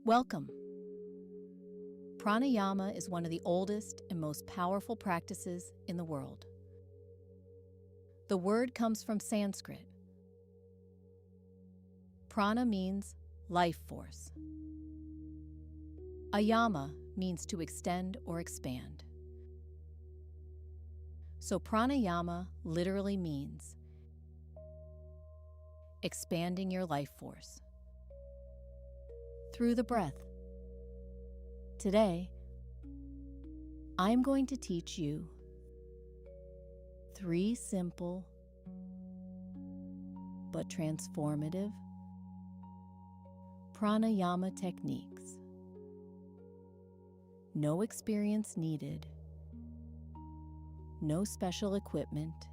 Welcome. Pranayama is one of the oldest and most powerful practices in the world. The word comes from Sanskrit. Prana means life force. Ayama means to extend or expand. So pranayama literally means expanding your life force through the breath. Today, I'm going to teach you 3 simple but transformative pranayama techniques. No experience needed, no special equipment,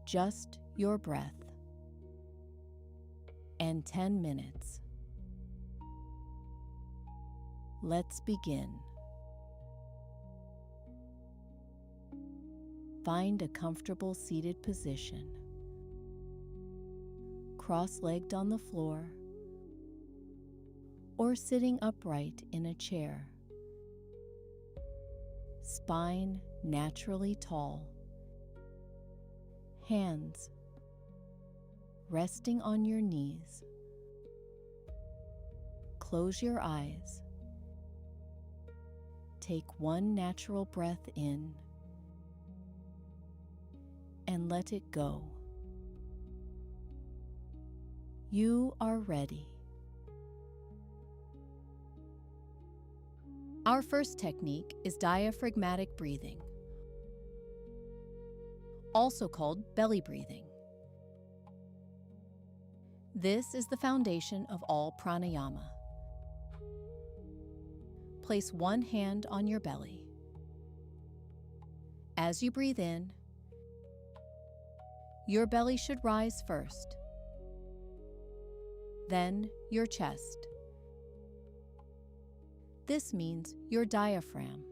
just your breath and 10 minutes. Let's begin. Find a comfortable seated position. Cross-legged on the floor or sitting upright in a chair. Spine naturally tall. Hands resting on your knees. Close your eyes. Take one natural breath in and let it go. You are ready. Our first technique is diaphragmatic breathing, also called belly breathing. This is the foundation of all pranayama. Place one hand on your belly. As you breathe in, your belly should rise first, then your chest. This means your diaphragm,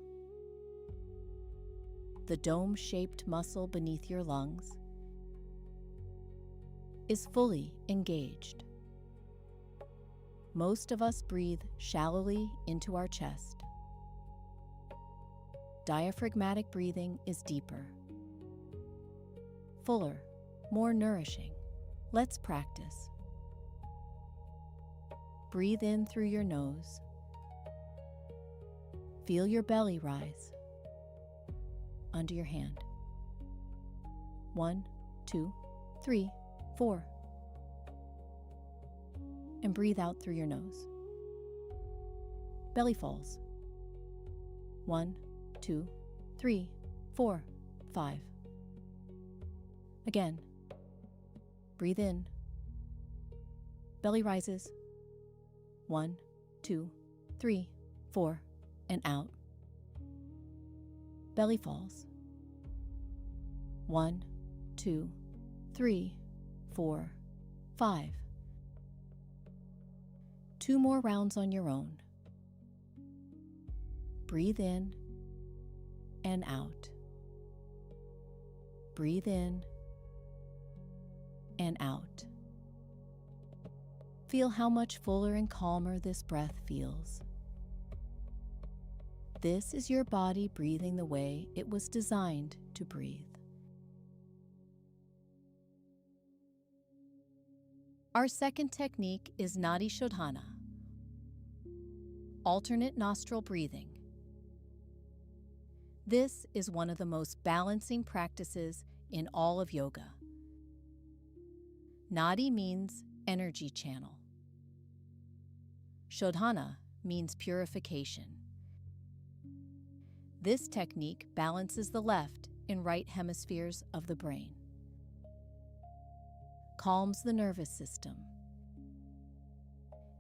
the dome-shaped muscle beneath your lungs, is fully engaged. Most of us breathe shallowly into our chest. Diaphragmatic breathing is deeper, fuller, more nourishing. Let's practice. Breathe in through your nose. Feel your belly rise under your hand. 1, 2, 3, 4. And breathe out through your nose. Belly falls. 1, 2, 3, 4, 5. Again. Breathe in. Belly rises. 1, 2, 3, 4, and out. Belly falls. 1, 2, 3, 4, 5. 2 more rounds on your own. Breathe in and out. Breathe in and out. Feel how much fuller and calmer this breath feels. This is your body breathing the way it was designed to breathe. Our second technique is Nadi Shodhana, alternate nostril breathing. This is one of the most balancing practices in all of yoga. Nadi means energy channel. Shodhana means purification. This technique balances the left and right hemispheres of the brain, calms the nervous system,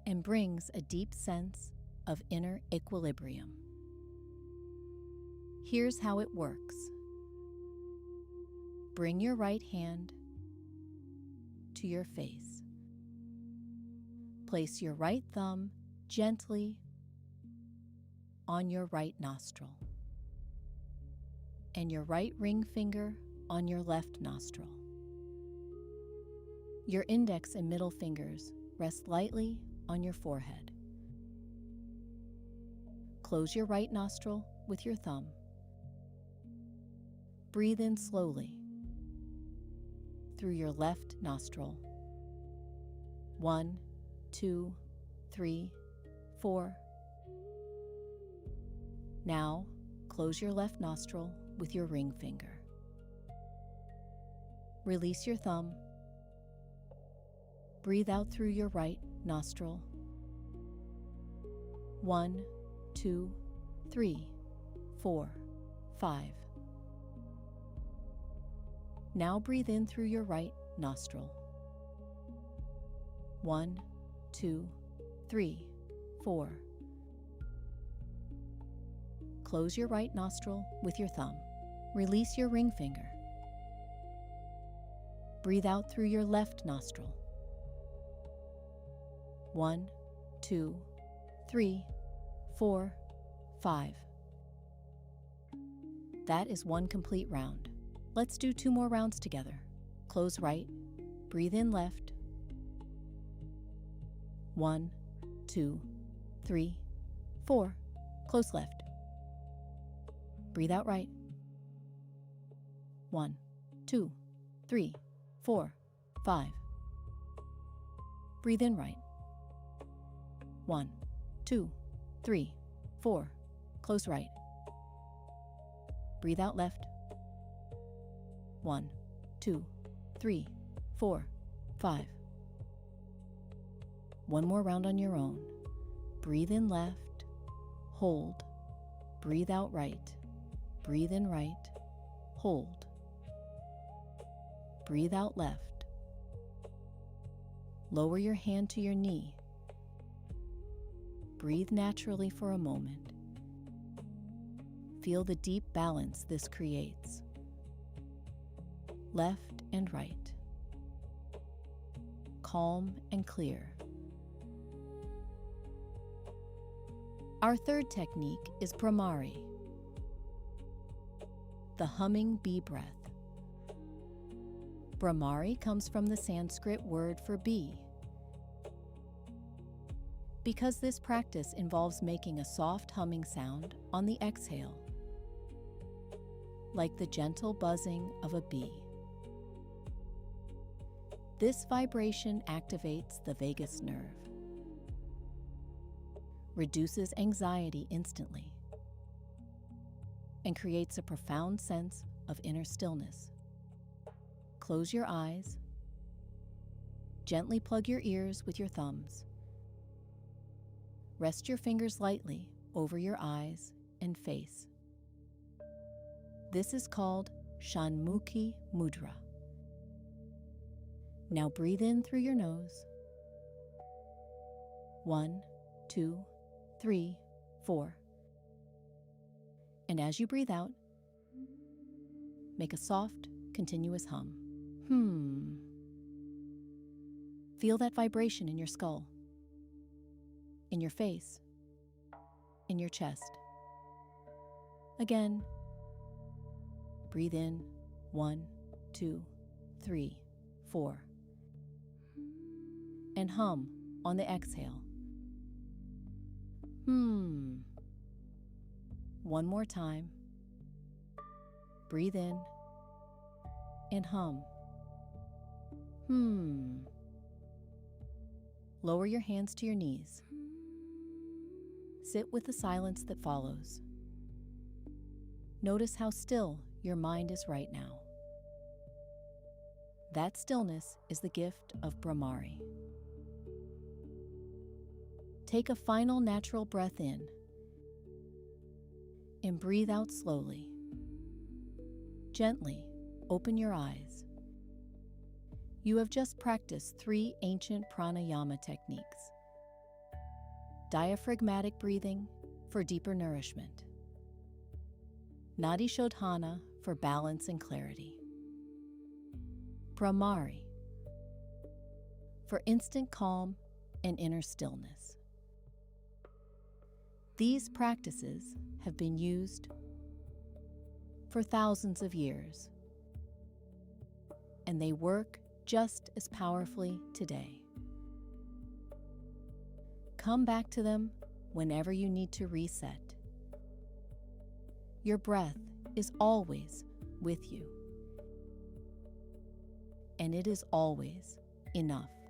and brings a deep sense of inner equilibrium. Here's how it works. Bring your right hand to your face. Place your right thumb gently on your right nostril and your right ring finger on your left nostril. Your index and middle fingers rest lightly on your forehead. Close your right nostril with your thumb. Breathe in slowly through your left nostril. 1, 2, 3, 4. Now, close your left nostril with your ring finger. Release your thumb. Breathe out through your right nostril. 1, 2, 3, 4, 5. Now breathe in through your right nostril. 1, 2, 3, 4. Close your right nostril with your thumb. Release your ring finger. Breathe out through your left nostril. 1, 2, 3, 4, 5. That is one complete round. Let's do 2 more rounds together. Close right, breathe in left. 1, 2, 3, 4. Close left. Breathe out right. 1, 2, 3, 4, 5. Breathe in right. 1, 2, 3, 4. Close right. Breathe out left. 1, 2, 3, 4, 5. One more round on your own. Breathe in left. Hold. Breathe out right. Breathe in right. Hold. Breathe out left. Lower your hand to your knee. Breathe naturally for a moment. Feel the deep balance this creates. Left and right. Calm and clear. Our third technique is Bhramari, the humming bee breath. Bhramari comes from the Sanskrit word for bee. Because this practice involves making a soft humming sound on the exhale, like the gentle buzzing of a bee. This vibration activates the vagus nerve, reduces anxiety instantly, and creates a profound sense of inner stillness. Close your eyes. Gently plug your ears with your thumbs. Rest your fingers lightly over your eyes and face. This is called Shanmukhi Mudra. Now breathe in through your nose. 1, 2, 3, 4. And as you breathe out, make a soft, continuous hum. Feel that vibration in your skull, in your face, in your chest. Again, breathe in 1, 2, 3, 4. And hum on the exhale. One more time. Breathe in and hum. Lower your hands to your knees. Sit with the silence that follows. Notice how still your mind is right now. That stillness is the gift of Bhramari. Take a final natural breath in and breathe out slowly. Gently open your eyes. You have just practiced 3 ancient pranayama techniques. Diaphragmatic breathing for deeper nourishment. Nadi Shodhana for balance and clarity. Bhramari for instant calm and inner stillness. These practices have been used for thousands of years, and they work just as powerfully today. Come back to them whenever you need to reset. Your breath is always with you, and it is always enough.